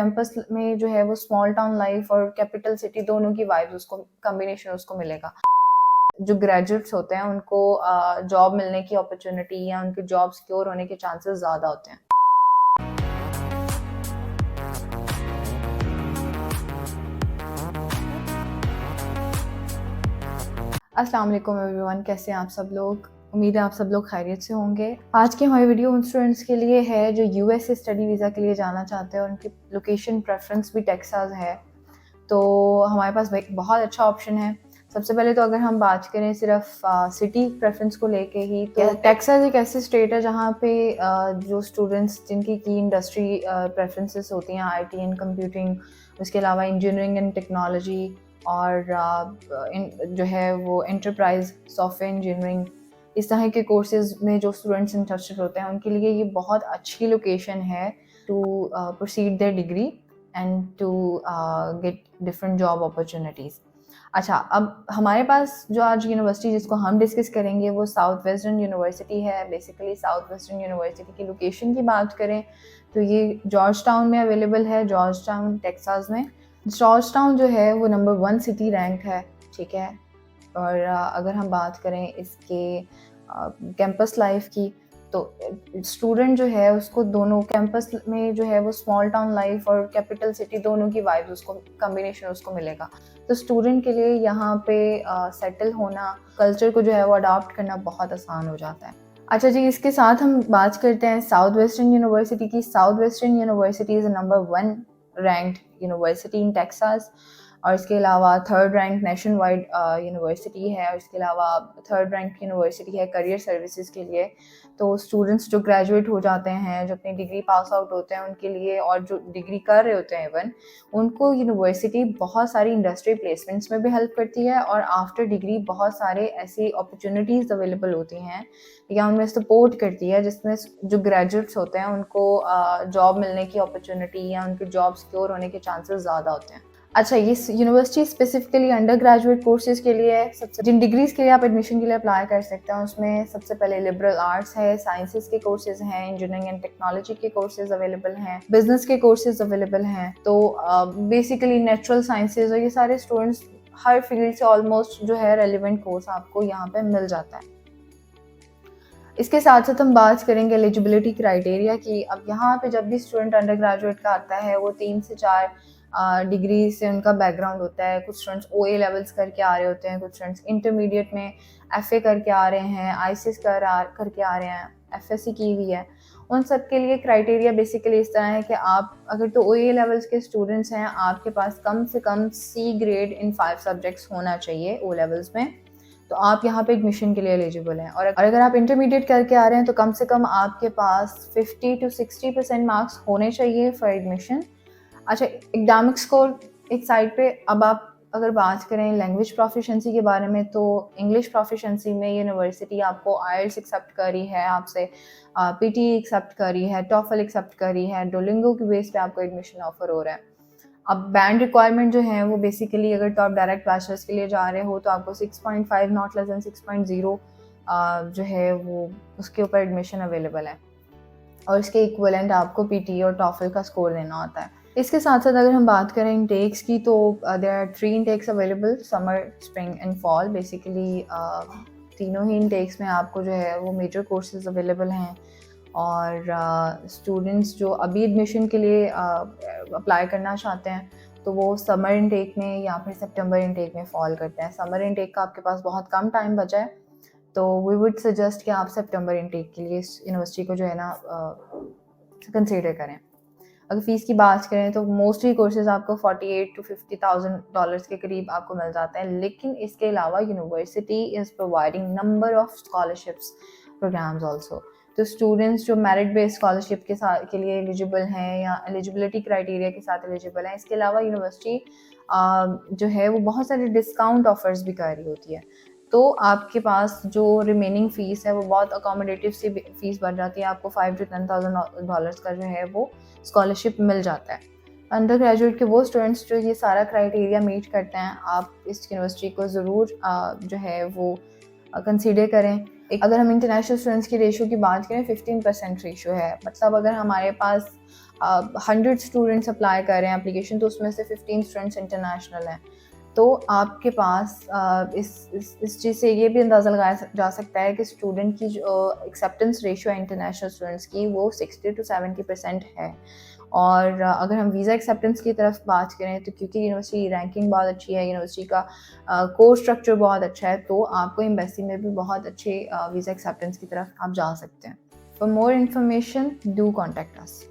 Campus में जो है वो स्मॉल टाउन लाइफ और कैपिटल सिटी दोनों की वाइब्स उसको कॉम्बिनेशन उसको मिलेगा। जो ग्रेजुएट्स होते हैं उनको जॉब मिलने की अपॉर्चुनिटी या उनके जॉब सिक्योर होने के चांसेस ज़्यादा होते हैं। अस्सलाम वालेकुम एवरीवन, कैसे हैं आप सब लोग? उम्मीद है आप सब लोग खैरियत से होंगे। आज की हमारी वीडियो उन स्टूडेंट्स के लिए है जो यूएस से स्टडी वीज़ा के लिए जाना चाहते हैं और उनकी लोकेशन प्रेफरेंस भी टेक्सास है। तो हमारे पास एक बहुत अच्छा ऑप्शन है। सबसे पहले तो अगर हम बात करें सिर्फ सिटी प्रेफरेंस को लेके ही, तो टेक्सास एक ऐसी स्टेट है जहाँ पे जो स्टूडेंट्स जिनकी की इंडस्ट्री प्रेफरेंसेस होती हैं आईटी एंड कंप्यूटिंग, उसके अलावा इंजीनियरिंग एंड टेक्नोलॉजी और जो है वो एंटरप्राइज सॉफ्टवेयर इंजीनियरिंग, इस तरह के कोर्सेज में जो स्टूडेंट्स इंटरेस्टेड होते हैं उनके लिए ये बहुत अच्छी लोकेशन है to proceed their degree and to get different job opportunities. अच्छा, अब हमारे पास जो आज यूनिवर्सिटी जिसको हम डिस्कस करेंगे वो साउथ वेस्टर्न यूनिवर्सिटी है। बेसिकली साउथ वेस्टर्न यूनिवर्सिटी की लोकेशन की बात करें तो ये जॉर्ज टाउन में अवेलेबल है, जॉर्ज टाउन टेक्सास में। जॉर्ज टाउन जो है वो नंबर 1 सिटी रैंक है, ठीक है। और अगर हम बात करें इसके कैंपस लाइफ की, तो स्टूडेंट जो है उसको दोनों कैंपस में जो है वो स्मॉल टाउन लाइफ और कैपिटल सिटी दोनों की वाइब्स उसको कॉम्बिनेशन उसको मिलेगा। तो स्टूडेंट के लिए यहाँ पे सेटल होना, कल्चर को जो है वो अडॉप्ट करना बहुत आसान हो जाता है। अच्छा जी, इसके साथ हम बात करते हैं साउथ वेस्टर्न यूनिवर्सिटी की। South western university is number 1 ranked university in Texas, और इसके अलावा 3rd rank nation wide university है, और इसके अलावा 3rd रैंक यूनिवर्सिटी है करियर सर्विसेज के लिए। तो स्टूडेंट्स जो ग्रेजुएट हो जाते हैं, जो अपनी डिग्री पास आउट होते हैं, उनके लिए, और जो डिग्री कर रहे होते हैं इवन, उनको यूनिवर्सिटी बहुत सारी इंडस्ट्री प्लेसमेंट्स में भी हेल्प करती है, और आफ्टर डिग्री बहुत सारे ऐसी अपॉर्चुनिटीज़ अवेलेबल होती हैं या उनमें सपोर्ट करती है जिसमें जो ग्रेजुएट्स होते हैं उनको जॉब मिलने की अपॉर्चुनिटी या उनके जॉब सिक्योर होने के चांसेस ज़्यादा होते हैं। अच्छा, ये university specifically under graduate courses के लिए है। सबसे जिन डिग्रीज के लिए आप एडमिशन के लिए अप्लाई कर सकते हैं उसमें सबसे पहले लिबरल आर्ट्स है, साइंसेज के कोर्सेज हैं, इंजीनियरिंग एंड टेक्नोलॉजी के कोर्सेज अवेलेबल हैं, बिजनेस के कोर्सेज अवेलेबल हैं। तो बेसिकली नेचुरल साइंसेज और ये सारे स्टूडेंट्स हर फील्ड से ऑलमोस्ट जो है रेलिवेंट कोर्स आपको यहाँ पे मिल जाता है। इसके साथ साथ हम बात करेंगे एलिजिबिलिटी क्राइटेरिया की। अब यहाँ पे जब भी स्टूडेंट अंडर ग्रेजुएट का आता है वो 3 से 4 डिग्री से उनका बैकग्राउंड होता है। कुछ स्टूडेंट्स OA लेवल्स करके आ रहे होते हैं, कुछ स्टूडेंट्स इंटरमीडिएट में FA करके आ रहे हैं, ICS करके आ रहे हैं, FSC की हुई है। उन सब के लिए क्राइटेरिया बेसिकली इस तरह है कि आप अगर तो OA लेवल्स के स्टूडेंट्स हैं, आपके पास कम से कम C ग्रेड इन 5 सब्जेक्ट्स होना चाहिए O लेवल्स में, तो आप यहाँ पे एडमिशन के लिए एलिजिबल हैं। और अगर आप इंटरमीडिएट करके आ रहे हैं तो कम से कम आपके पास 50 to 60% मार्क्स होने चाहिए फॉर एडमिशन। अच्छा, एकेडमिक स्कोर एक साइड पे। अब आप अगर बात करें लैंग्वेज प्रोफिशिएंसी के बारे में, तो इंग्लिश प्रोफिशिएंसी में यूनिवर्सिटी आपको IELTS एक्सेप्ट करी है, आपसे PTE एक्सेप्ट करी है, TOEFL एक्सेप्ट करी है, डुओलिंगो की बेस पे आपको एडमिशन ऑफर हो रहा है। अब बैंड रिक्वायरमेंट जो है वो बेसिकली अगर तो आप डायरेक्ट बैचलर्स के लिए जा रहे हो तो आपको 6.5 नॉट लेस देन 6.0 जो है वो उसके ऊपर एडमिशन अवेलेबल है, और इसके इक्विवेलेंट आपको PTE और TOEFL का स्कोर लेना होता है। इसके साथ साथ अगर हम बात करें इंटेक्स की, तो there are 3 intakes available, summer, spring and fall. Basically तीनों ही इंटेक्स में आपको जो है वो मेजर कोर्सेज अवेलेबल हैं, और स्टूडेंट्स जो अभी एडमिशन के लिए अप्लाई करना चाहते हैं तो वो समर इनटेक में या फिर सितंबर इनटेक में फॉल करते हैं। समर इनटेक का आपके पास बहुत कम टाइम बचा है, तो वी वुड सजेस्ट कि आप सितंबर इनटेक के लिए इस यूनिवर्सिटी को जो है ना कंसीडर करें। अगर फ़ीस की बात करें तो मोस्टली कोर्सेज आपको 48 to $50,000 के करीब आपको मिल जाते हैं, लेकिन इसके अलावा university is providing number of scholarships programs also. तो स्टूडेंट्स जो मेरिट बेस्ड स्कॉलरशिप के लिए एलिजिबल हैं या एलिजिबिलिटी क्राइटेरिया के साथ एलिजिबल हैं, इसके अलावा यूनिवर्सिटी जो है वो बहुत सारे डिस्काउंट ऑफर्स भी कर रही होती है। तो आपके पास जो रिमेनिंग फ़ीस है वो बहुत अकोमोडेटिव सी फ़ीस बन जाती है, आपको $5,000 to $10,000 का जो है वो स्कॉलरशिप मिल जाता है। अंडर ग्रेजुएट के वो स्टूडेंट्स जो ये सारा क्राइटेरिया मीट करते हैं, आप इस यूनिवर्सिटी को ज़रूर जो है वो कंसीडर करें। अगर हम इंटरनेशनल स्टूडेंट्स की रेशो की बात करें 15% रेशो है, मतलब अगर हमारे पास 100 स्टूडेंट्स अप्लाई कर रहे हैं एप्लीकेशन, तो उसमें से 15 स्टूडेंट्स इंटरनेशनल हैं, तो आपके पास इस चीज़ से ये भी अंदाज़ा लगाया जा सकता है कि स्टूडेंट की जो एक्सेप्टेंस रेशियो है इंटरनेशनल स्टूडेंट्स की, वो 60 to 70% है। और अगर हम वीज़ा एक्सेप्टेंस की तरफ बात करें, तो क्योंकि यूनिवर्सिटी की रैंकिंग बहुत अच्छी है, यूनिवर्सिटी का कोर्स स्ट्रक्चर बहुत अच्छा है, तो आपको एम्बेसी में भी बहुत अच्छे वीज़ा एक्सेप्टेंस की तरफ आप जा सकते हैं। For more information do contact us.